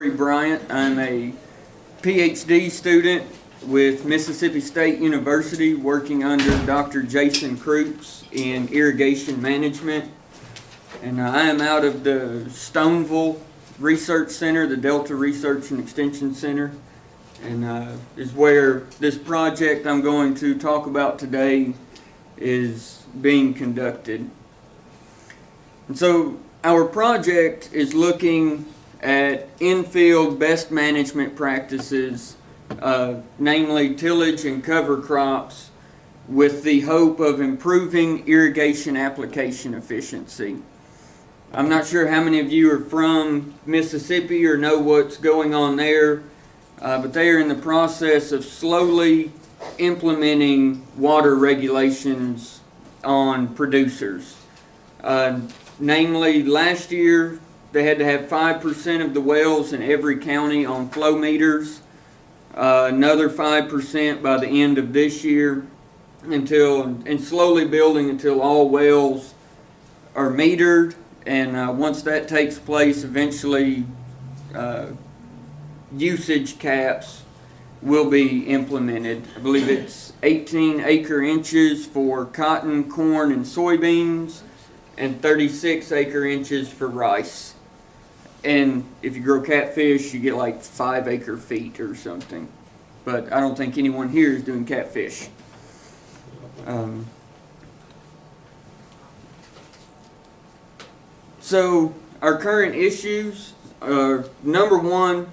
Bryant. I'm a PhD student with Mississippi State University working under Dr. Jason Krupps in irrigation management. And I am out of the Stoneville Research Center, the Delta Research and Extension Center, and is where this project I'm going to talk about today is being conducted. And so our project is looking at in-field best management practices, namely tillage and cover crops, with the hope of improving irrigation application efficiency. I'm not sure how many of you are from Mississippi or know what's going on there, but they are in the process of slowly implementing water regulations on producers. Namely, last year they had to have 5% of the wells in every county on flow meters, another 5% by the end of this year, and slowly building until all wells are metered. And once that takes place, eventually usage caps will be implemented. I believe it's 18 acre inches for cotton, corn, and soybeans, and 36 acre inches for rice. And if you grow catfish, you get like 5 acre feet or something. But I don't think anyone here is doing catfish. So our current issues are, number one,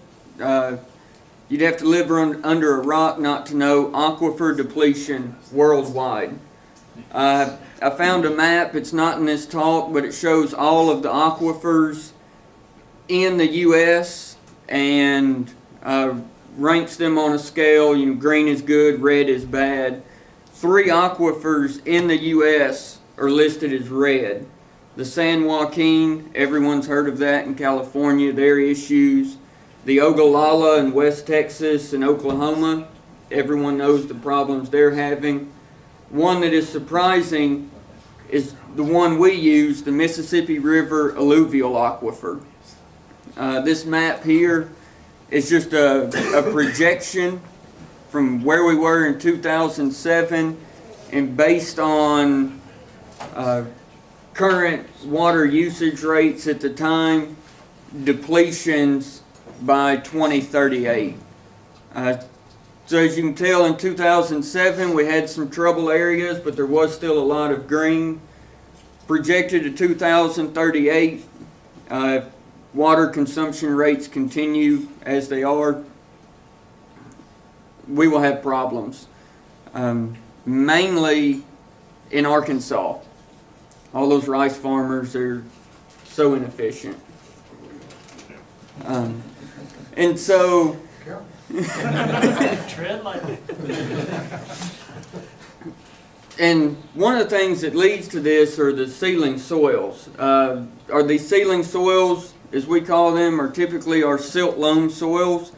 you'd have to live under a rock not to know aquifer depletion worldwide. I found a map, it's not in this talk, but it shows all of the aquifers in the U.S. and ranks them on a scale. Green is good, red is bad. 3 aquifers in the U.S. are listed as red. The San Joaquin, everyone's heard of that in California, their issues. The Ogallala in West Texas and Oklahoma, everyone knows the problems they're having. One that is surprising is the one we use, the Mississippi River alluvial aquifer. This map here is just a projection from where we were in 2007, and based on current water usage rates at the time, depletions by 2038. So as you can tell, in 2007 we had some trouble areas, but there was still a lot of green. Projected to 2038, water consumption rates continue as they are, we will have problems. Mainly in Arkansas. All those rice farmers are so inefficient. And so tread lightly. And one of the things that leads to this are the sealing soils. Are these sealing soils, as we call them, are typically our silt loam soils,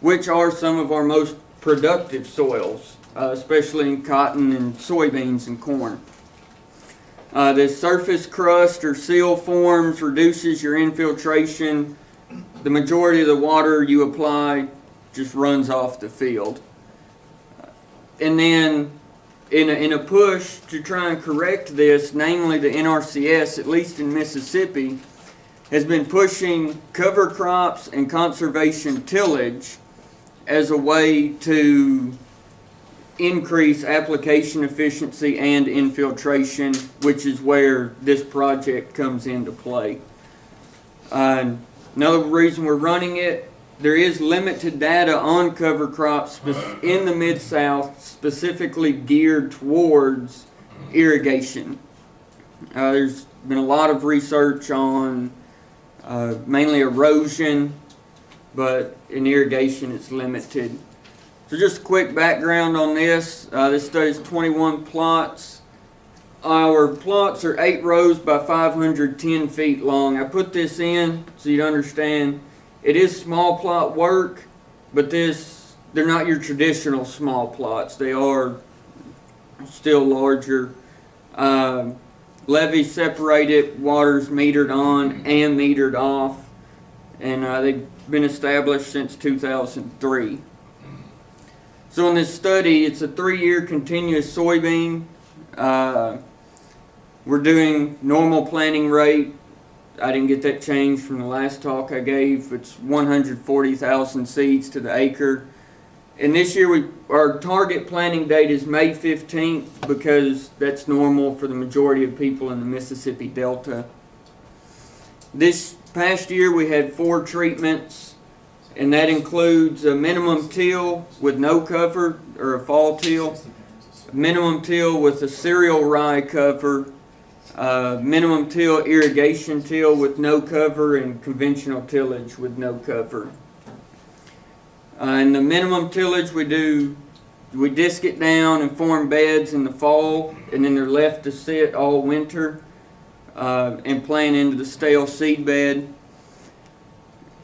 which are some of our most productive soils, especially in cotton and soybeans and corn. This surface crust or seal forms reduces your infiltration. The majority of the water you apply just runs off the field. And then in a push to try and correct this, namely the NRCS, at least in Mississippi, has been pushing cover crops and conservation tillage as a way to increase application efficiency and infiltration, which is where this project comes into play. Another reason we're running it, there is limited data on cover crops in the Mid-South specifically geared towards irrigation. There's been a lot of research on mainly erosion, but in irrigation it's limited. So just a quick background on this. This study is 21 plots. Our plots are 8 rows by 510 feet long. I put this in so you'd understand it is small plot work, but they're not your traditional small plots. They are still larger. Levees separated, water's metered on and metered off. and they've been established since 2003. So in this study, it's a 3-year continuous soybean. We're doing normal planting rate. I didn't get that changed from the last talk I gave. It's 140,000 seeds to the acre. And this year, our target planting date is May 15th because that's normal for the majority of people in the Mississippi Delta. This past year, we had 4 treatments, and that includes a minimum till with no cover, or a fall till, a minimum till with a cereal rye cover, minimum till irrigation till with no cover, and conventional tillage with no cover. In the minimum tillage, we disc it down and form beds in the fall, and then they're left to sit all winter and plant into the stale seed bed.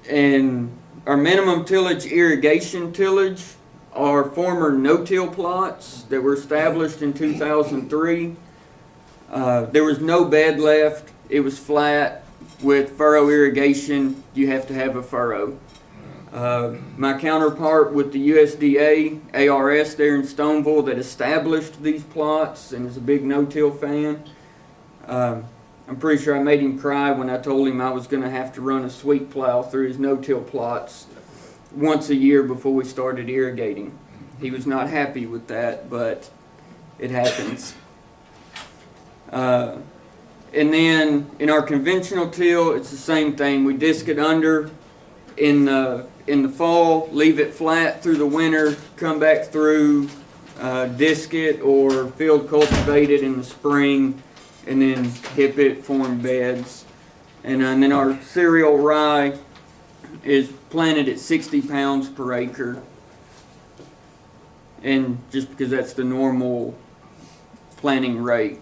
And our minimum tillage irrigation tillage are former no-till plots that were established in 2003. There was no bed left. It was flat. With furrow irrigation, you have to have a furrow. My counterpart with the USDA, ARS there in Stoneville, that established these plots and is a big no-till fan, I'm pretty sure I made him cry when I told him I was going to have to run a sweep plow through his no-till plots once a year before we started irrigating. He was not happy with that, but it happens. And then in our conventional till, it's the same thing. We disc it under in the fall, leave it flat through the winter, come back through, disc it or field cultivate it in the spring, and then hip it, form beds. And then our cereal rye is planted at 60 pounds per acre. And just because that's the normal planting rate.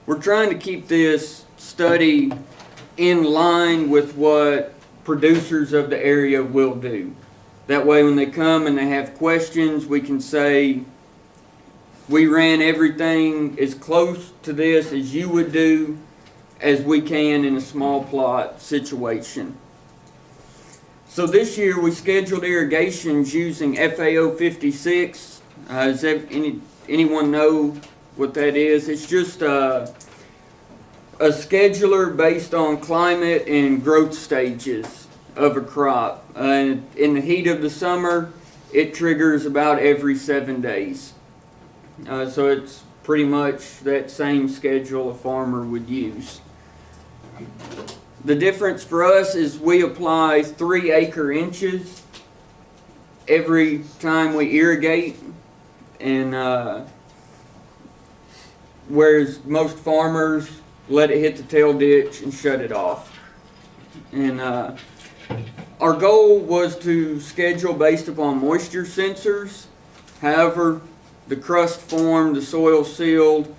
We're trying to keep this study in line with what producers of the area will do. That way when they come and they have questions, we can say, we ran everything as close to this as you would do as we can in a small plot situation. So this year we scheduled irrigations using FAO 56. Does anyone know what that is? It's just a scheduler based on climate and growth stages of a crop. In the heat of the summer, it triggers about every 7 days. So it's pretty much that same schedule a farmer would use. The difference for us is we apply 3 acre inches every time we irrigate, and whereas most farmers let it hit the tail ditch and shut it off. And our goal was to schedule based upon moisture sensors. However, the crust formed, the soil sealed,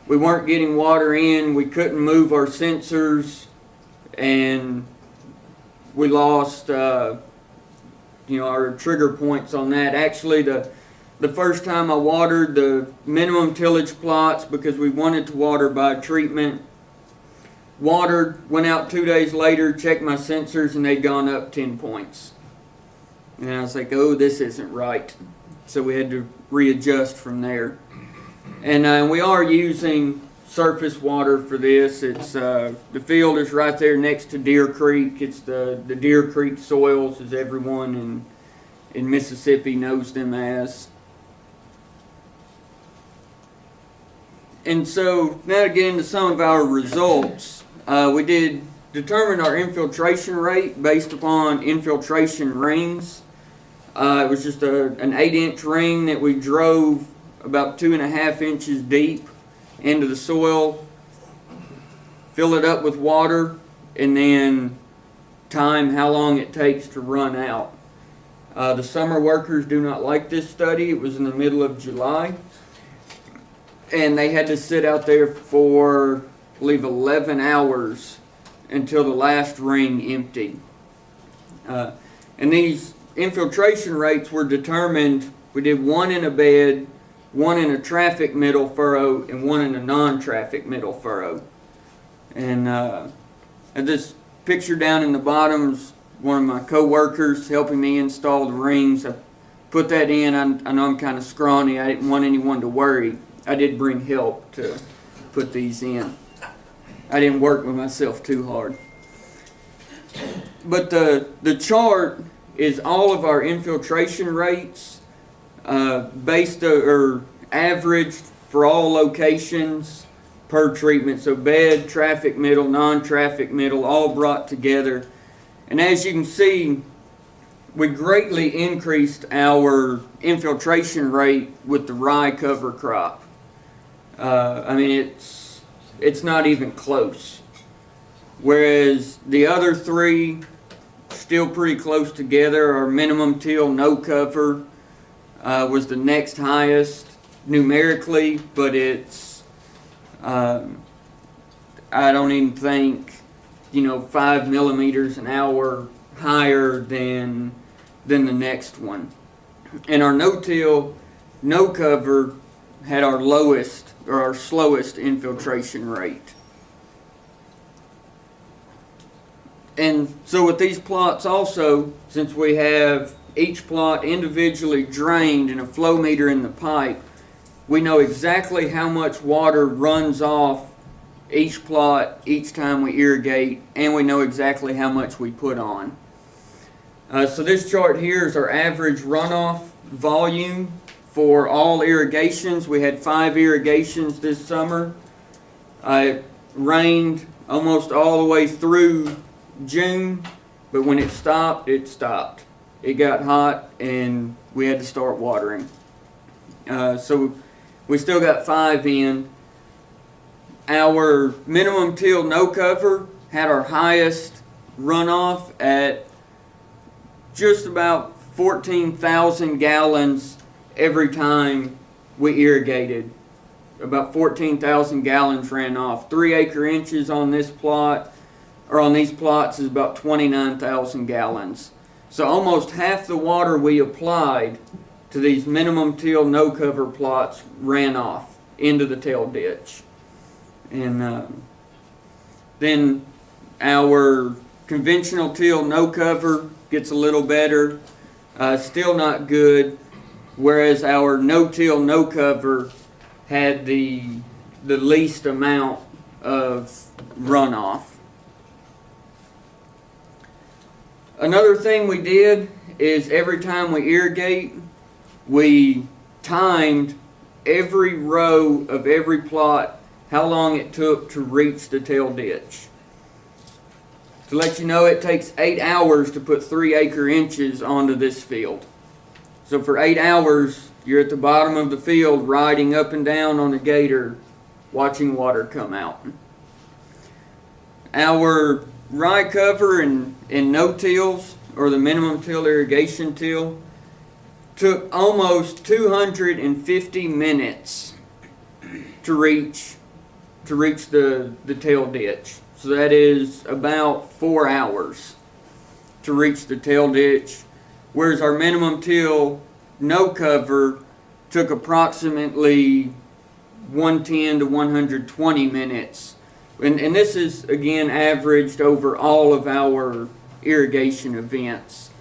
we weren't getting water in, we couldn't move our sensors, and we lost our trigger points on that. Actually, the first time I watered the minimum tillage plots because we wanted to water by treatment, watered, went out 2 days later, checked my sensors, and they'd gone up 10 points. And I was like, oh, this isn't right. So we had to readjust from there. And we are using surface water for this. It's the field is right there next to Deer Creek. It's the Deer Creek soils, as everyone in Mississippi knows them as. And so now to get into some of our results, we did determine our infiltration rate based upon infiltration rings. It was just an 8-inch ring that we drove about 2.5 inches deep into the soil, fill it up with water, and then time how long it takes to run out. The summer workers do not like this study. It was in the middle of July, and they had to sit out there for, I believe, 11 hours until the last ring emptied. And these infiltration rates were determined. We did 1 in a bed, 1 in a traffic middle furrow, and 1 in a non-traffic middle furrow. And this picture down in the bottom's one of my co-workers helping me install the rings. I put that in. I know I'm kind of scrawny. I didn't want anyone to worry. I did bring help to put these in. I didn't work with myself too hard. But the chart is all of our infiltration rates based or averaged for all locations per treatment. So bed, traffic middle, non-traffic middle, all brought together. And as you can see, we greatly increased our infiltration rate with the rye cover crop. I mean, it's not even close. Whereas the other three, still pretty close together. Our minimum till, no cover, was the next highest numerically, but it's, I don't even think, 5 millimeters an hour higher than the next one. And our no-till, no cover had our lowest or our slowest infiltration rate. And so with these plots also, since we have each plot individually drained and a flow meter in the pipe, we know exactly how much water runs off each plot each time we irrigate, and we know exactly how much we put on. So this chart here is our average runoff volume for all irrigations. We had 5 irrigations this summer. It rained almost all the way through June, but when it stopped, it stopped. It got hot and we had to start watering. So we still got 5 in. Our minimum till, no cover had our highest runoff at just about 14,000 gallons every time we irrigated. About 14,000 gallons ran off. 3 acre inches on this plot, or on these plots, is about 29,000 gallons. So almost half the water we applied to these minimum till, no cover plots ran off into the tail ditch. And then our conventional till, no cover, gets a little better. Still not good. Whereas our no-till, no cover had the least amount of runoff. Another thing we did is every time we irrigate, we timed every row of every plot, how long it took to reach the tail ditch. To let you know, it takes 8 hours to put 3 acre inches onto this field. So for 8 hours, you're at the bottom of the field riding up and down on a gator, watching water come out. Our rye cover and no-tills, or the minimum till irrigation till, took almost 250 minutes to reach the tail ditch. So that is about 4 hours to reach the tail ditch, whereas our minimum till, no cover, took approximately 110 to 120 minutes. And this is, again, averaged over all of our irrigation events.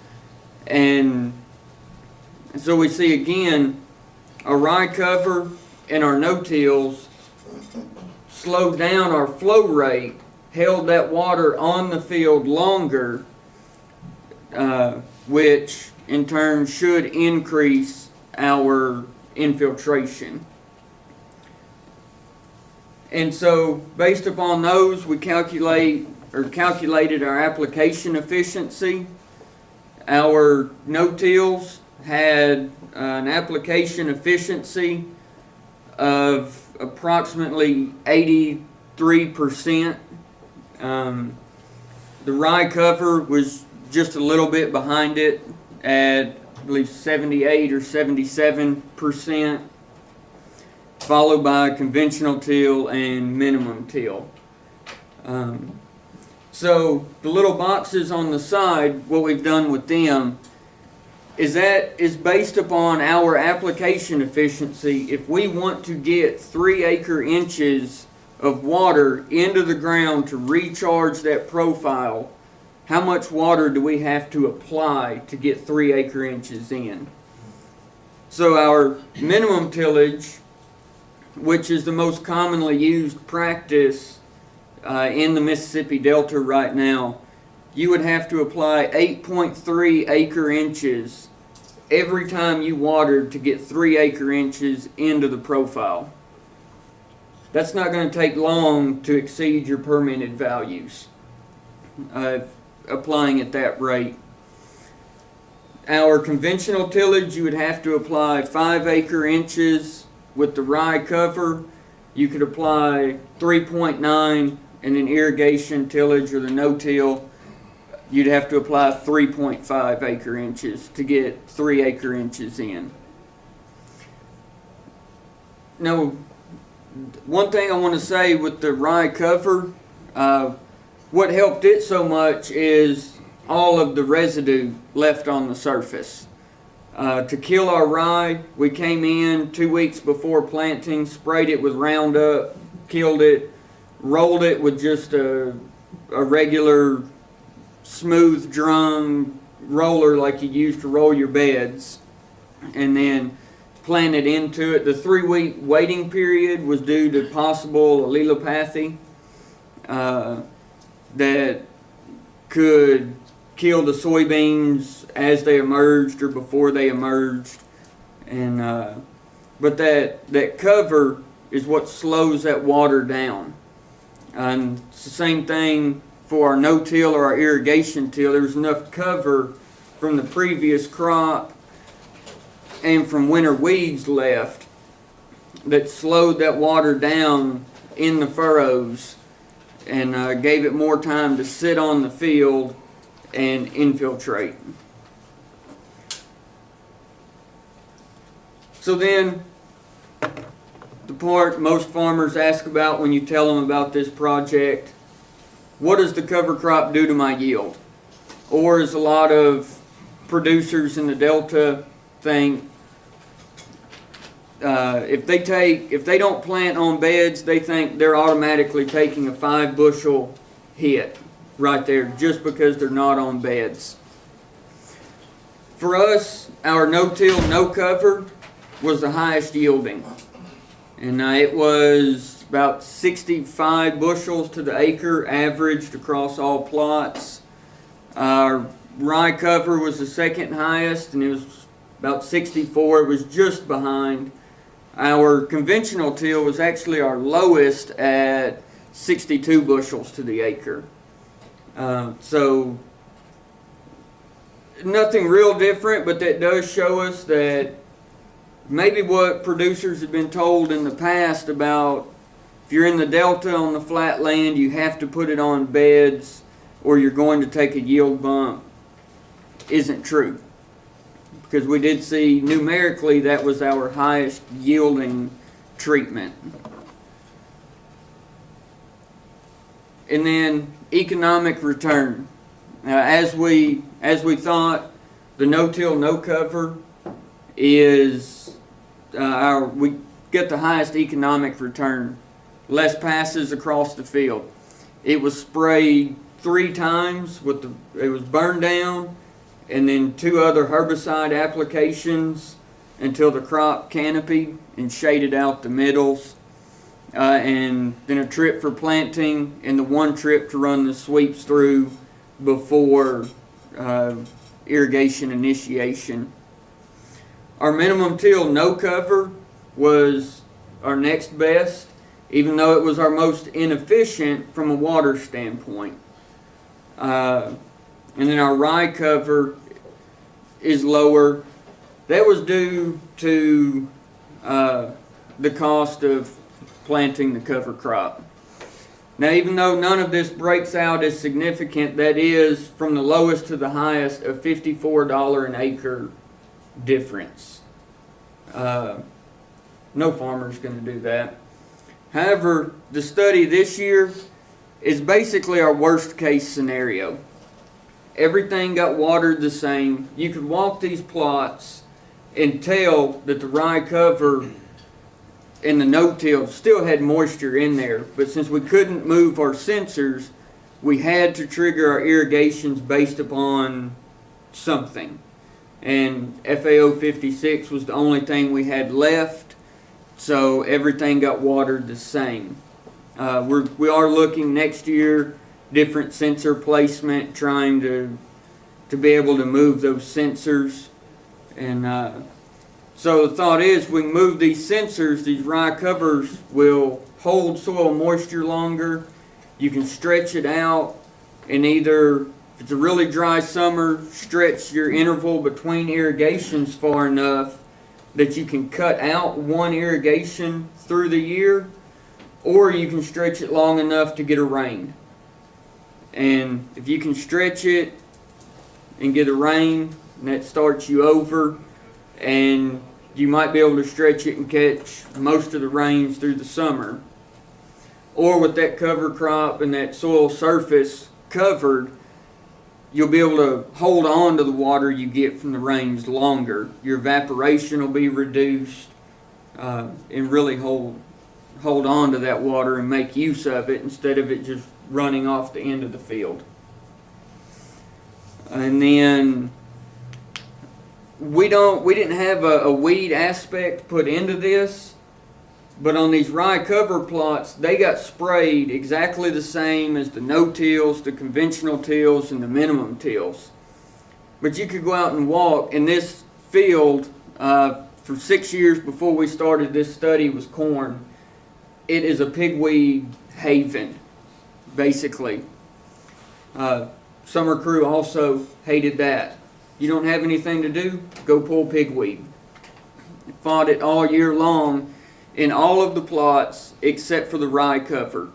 And so we see, again, our rye cover and our no-tills slowed down our flow rate, held that water on the field longer, which in turn should increase our infiltration. And so based upon those, we calculated our application efficiency. Our no-tills had an application efficiency of approximately 83%. The rye cover was just a little bit behind it at, I believe, 78 or 77%, followed by conventional till and minimum till. So the little boxes on the side, what we've done with them is based upon our application efficiency. If we want to get 3 acre inches of water into the ground to recharge that profile how much water do we have to apply to get 3 acre inches in? So our minimum tillage, which is the most commonly used practice in the Mississippi Delta right now, you would have to apply 8.3 acre inches every time you watered to get 3 acre inches into the profile. That's not going to take long to exceed your permitted values, applying at that rate. Our conventional tillage, you would have to apply 5 acre inches with the rye cover. You could apply 3.9, and an irrigation tillage or the no-till, you'd have to apply 3.5 acre inches to get 3 acre inches in. Now, one thing I want to say with the rye cover, what helped it so much is all of the residue left on the surface. To kill our rye, we came in 2 weeks before planting, sprayed it with Roundup, killed it, rolled it with just a regular smooth drum roller like you use to roll your beds, and then planted into it. The 3-week waiting period was due to possible allelopathy that could kill the soybeans as they emerged or before they emerged, and but that cover is what slows that water down. And it's the same thing for our no-till or our irrigation till. There was enough cover from the previous crop and from winter weeds left that slowed that water down in the furrows and gave it more time to sit on the field and infiltrate. So then, the part most farmers ask about when you tell them about this project: what does the cover crop do to my yield? Or as a lot of producers in the Delta think, if they don't plant on beds, they think they're automatically taking a 5 bushel hit right there just because they're not on beds. For us, our no-till, no-cover was the highest yielding, and it was about 65 bushels to the acre averaged across all plots. Our rye cover was the second highest, and it was about 64. It was just behind. Our conventional till was actually our lowest at 62 bushels to the acre. So nothing real different, but that does show us that maybe what producers have been told in the past about if you're in the Delta on the flat land, you have to put it on beds or you're going to take a yield bump isn't true. Because we did see numerically that was our highest yielding treatment. And then economic return. As we thought, the no-till, no-cover is we get the highest economic return. Less passes across the field. It was sprayed 3 times it was burned down, and then 2 other herbicide applications until the crop canopied and shaded out the middles, and then a trip for planting and the 1 trip to run the sweeps through before irrigation initiation. Our minimum till no cover was our next best, even though it was our most inefficient from a water standpoint. And then our rye cover is lower. That was due to the cost of planting the cover crop. Now, even though none of this breaks out as significant, that is from the lowest to the highest a $54 an acre difference. No farmer's going to do that. However, the study this year is basically our worst case scenario. Everything got watered the same. You could walk these plots and tell that the rye cover and the no-till still had moisture in there, but since we couldn't move our sensors, we had to trigger our irrigations based upon something. And FAO 56 was the only thing we had left, so everything got watered the same. We are looking next year, different sensor placement, trying to be able to move those sensors. And so the thought is, we can move these sensors, these rye covers will hold soil moisture longer. You can stretch it out, and either, if it's a really dry summer, stretch your interval between irrigations far enough that you can cut out one irrigation through the year, or you can stretch it long enough to get a rain. And if you can stretch it and get a rain, that starts you over, and you might be able to stretch it and catch most of the rains through the summer. Or with that cover crop and that soil surface covered, you'll be able to hold on to the water you get from the rains longer. Your evaporation will be reduced, and really hold on to that water and make use of it instead of it just running off the end of the field. And then we didn't have a weed aspect put into this, but on these rye cover plots, they got sprayed exactly the same as the no-tills, the conventional tills, and the minimum tills. But you could go out and walk in this field for 6 years before we started this study was corn. It is a pigweed haven, basically. Summer crew also hated that. You don't have anything to do, go pull pigweed. Fought it all year long in all of the plots except for the rye cover.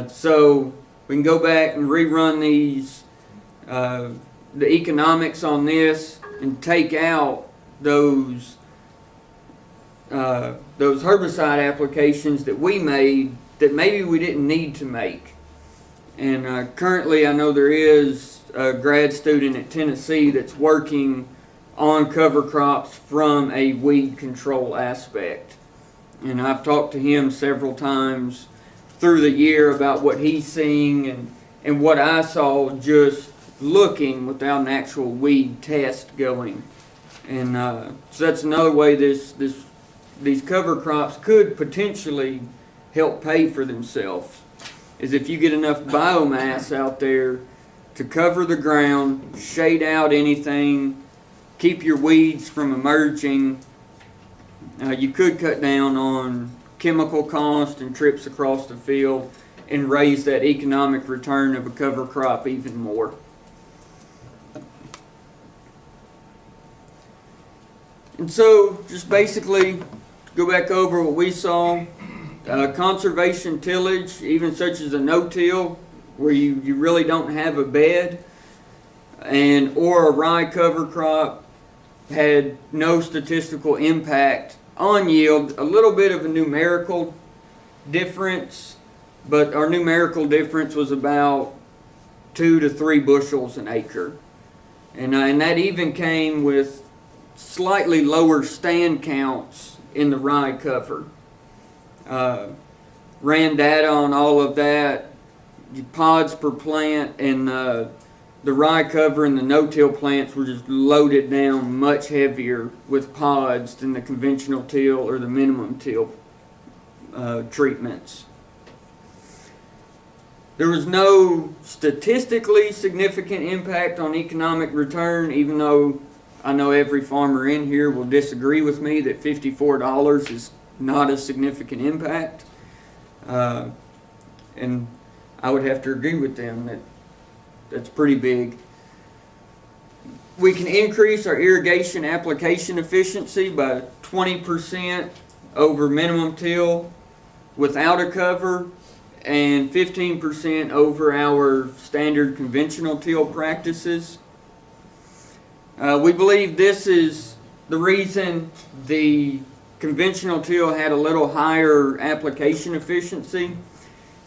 So we can go back and rerun these, the economics on this, and take out those herbicide applications that we made that maybe we didn't need to make. And currently I know there is a grad student at Tennessee that's working on cover crops from a weed control aspect. And I've talked to him several times through the year about what he's seeing and what I saw just looking without an actual weed test going. And so that's another way these cover crops could potentially help pay for themselves, is if you get enough biomass out there to cover the ground, shade out anything, keep your weeds from emerging. You could cut down on chemical cost and trips across the field and raise that economic return of a cover crop even more. And so, just basically, go back over what we saw. Conservation tillage, even such as a no-till, where you really don't have a bed, or a rye cover crop, had no statistical impact on yield. A little bit of a numerical difference, but our numerical difference was about 2 to 3 bushels an acre. And that even came with slightly lower stand counts in the rye cover. Ran data on all of that, pods per plant, and the rye cover and the no-till plants were just loaded down much heavier with pods than the conventional till or the minimum till treatments. There was no statistically significant impact on economic return, even though I know every farmer in here will disagree with me that $54 is not a significant impact. And I would have to agree with them that that's pretty big. We can increase our irrigation application efficiency by 20% over minimum till without a cover, and 15% over our standard conventional till practices. We believe this is the reason the conventional till had a little higher application efficiency,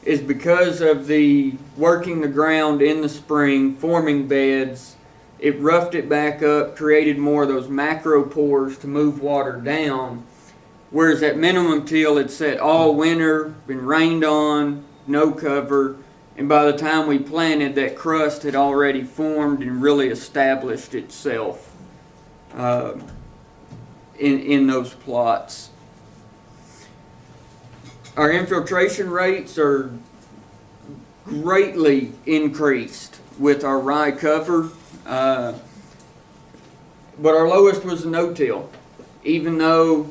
is because of the working the ground in the spring, forming beds. It roughed it back up, created more of those macro pores to move water down, whereas that minimum till had set all winter, been rained on, no cover, And by the time we planted, that crust had already formed and really established itself in those plots. Our infiltration rates are greatly increased with our rye cover, but our lowest was no-till, even though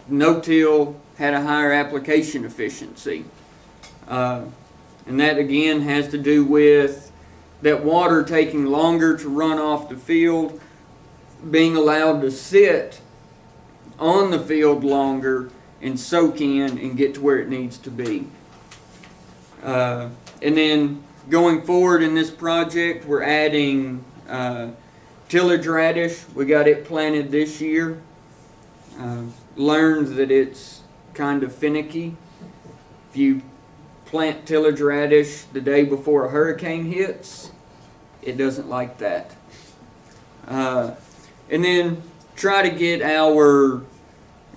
no-till had a higher application efficiency. And that again has to do with that water taking longer to run off the field, being allowed to sit on the field longer and soak in and get to where it needs to be. And then going forward in this project, we're adding tillage radish. We got it planted this year. Learned that it's kind of finicky. If you plant tillage radish the day before a hurricane hits, it doesn't like that. And then try to get our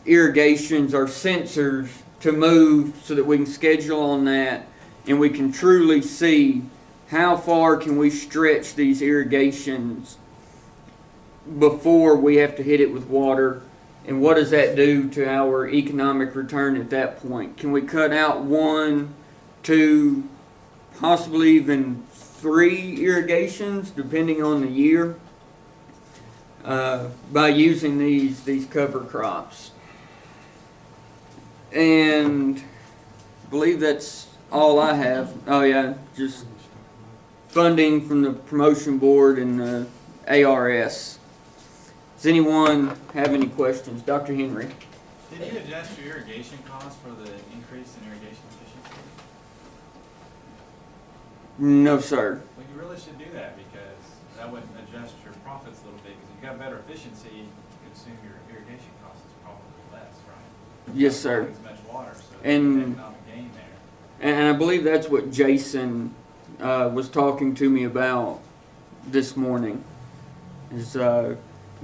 irrigations, our sensors, to move so that we can schedule on that and we can truly see how far can we stretch these irrigations before we have to hit it with water, and what does that do to our economic return at that point. Can we cut out 1, 2, possibly even 3 irrigations depending on the year by using these cover crops. And I believe that's all I have. Oh yeah, just funding from the promotion board and the ARS. Does anyone have any questions? Dr. Henry. Did you adjust your irrigation costs for the increase in irrigation efficiency? No, sir. Well, you really should do that because that would adjust your profits a little bit. Because if you've got better efficiency, consume your irrigation costs is probably less, right? Yes, sir. As much water, so And- there's economic gain there. And I believe that's what Jason was talking to me about this morning, is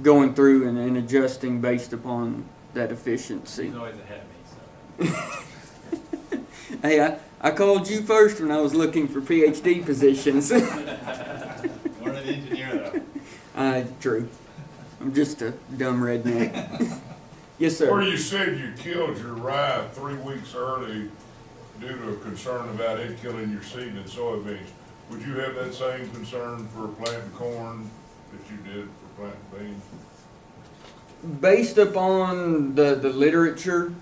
going through and adjusting based upon that efficiency. He's always ahead of me, so. Hey, I called you first when I was looking for PhD positions. More than an engineer, though. True. I'm just a dumb redneck. Yes, Or sir. you said you killed your rye 3 weeks early due to a concern about it killing your seed and soybeans. Would you have that same concern for planting corn that you did for planting beans? Based upon the literature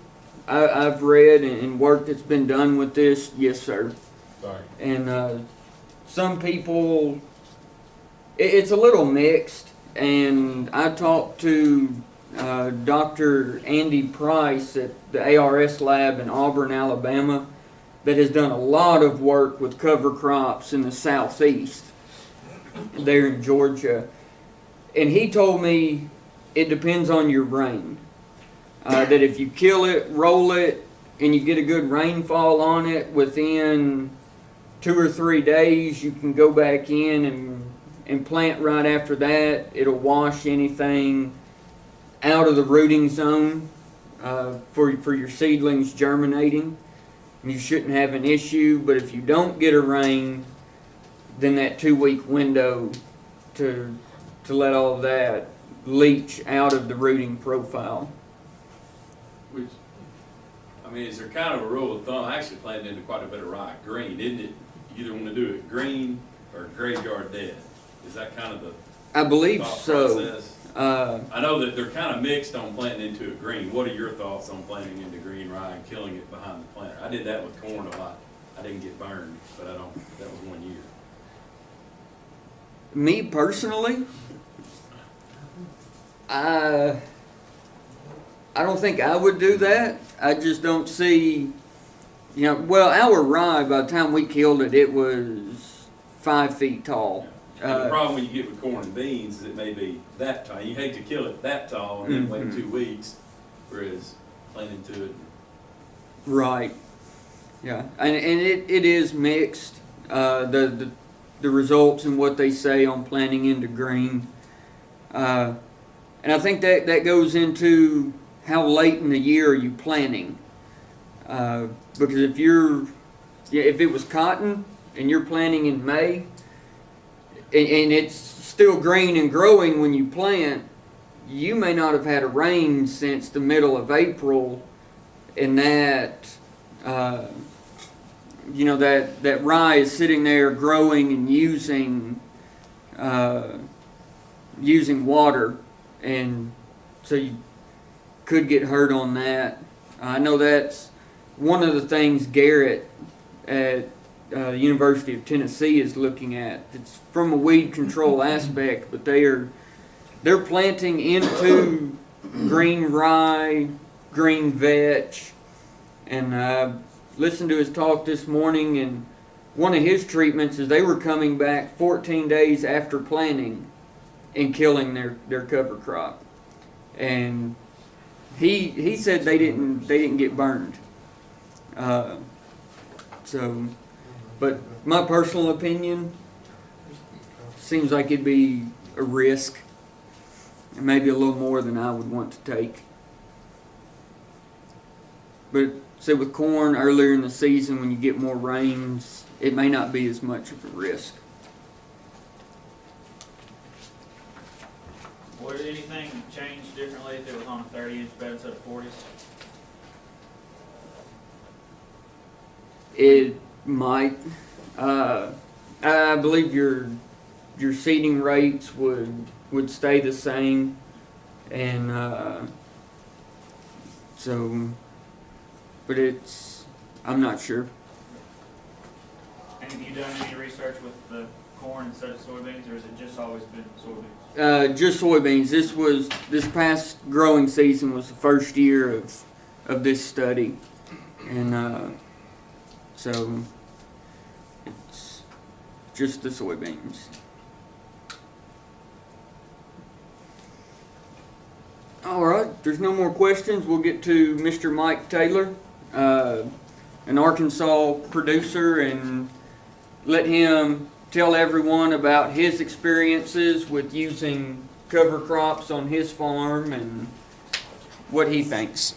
I've read and work that's been done with this, yes, sir. Thank And some people, it's a little mixed. And I talked to Dr. Andy Price at the ARS lab in Auburn, Alabama, that has done a lot of work with cover crops in the southeast, there in Georgia. And he told me it depends on your rain. That if you kill it, roll it, and you get a good rainfall on it, within 2 or 3 days, you can go back in and plant right after that. It'll wash anything out of the rooting zone for your seedlings germinating. You shouldn't have an issue, but if you don't get a rain, then that 2-week window to let all that leach out of the rooting profile. Which, I mean, is there kind of a rule of thumb? I actually planted into quite a bit of rye green, isn't it? You either want to do it green or graveyard dead. Is that kind of the I believe thought so. process? I know that they're kind of mixed on planting into a green. What are your thoughts on planting into green rye and killing it behind the planter? I did that with corn a lot. I didn't get burned, but that was 1 year. Me personally, I don't think I would do that. I just don't see, well, our rye, by the time we killed it, it was 5 feet tall. And the problem you get with corn and beans is it may be that tall. You hate to kill it that tall and then wait 2 weeks, whereas planting to it. Right. Yeah, and it is mixed. The results and what they say on planting into green, and I think that goes into how late in the year are you planting? Because if it was cotton, and you're planting in May, and it's still green and growing when you plant, you may not have had a rain since the middle of April, and that that rye is sitting there growing and using water, and so you could get hurt on that. I know that's one of the things Garrett at the University of Tennessee is looking at. It's from a weed control aspect, but they're planting into green rye, green vetch, and I listened to his talk this morning, and one of his treatments is they were coming back 14 days after planting and killing their cover crop, and he said they didn't get burned. But my personal opinion, seems like it'd be a risk, and maybe a little more than I would want to take. But say with corn earlier in the season, when you get more rains, it may not be as much of a risk. Would anything change differently if it was on a 30-inch bed instead of 40s? It might. I believe your seeding rates would stay the same, and but I'm not sure. And have you done any research with the corn instead of soybeans, or has it just always been soybeans? Just soybeans. This past growing season was the first year of this study, and so it's just the soybeans. All right, if there's no more questions, we'll get to Mr. Mike Taylor, an Arkansas producer, and let him tell everyone about his experiences with using cover crops on his farm and what he thinks.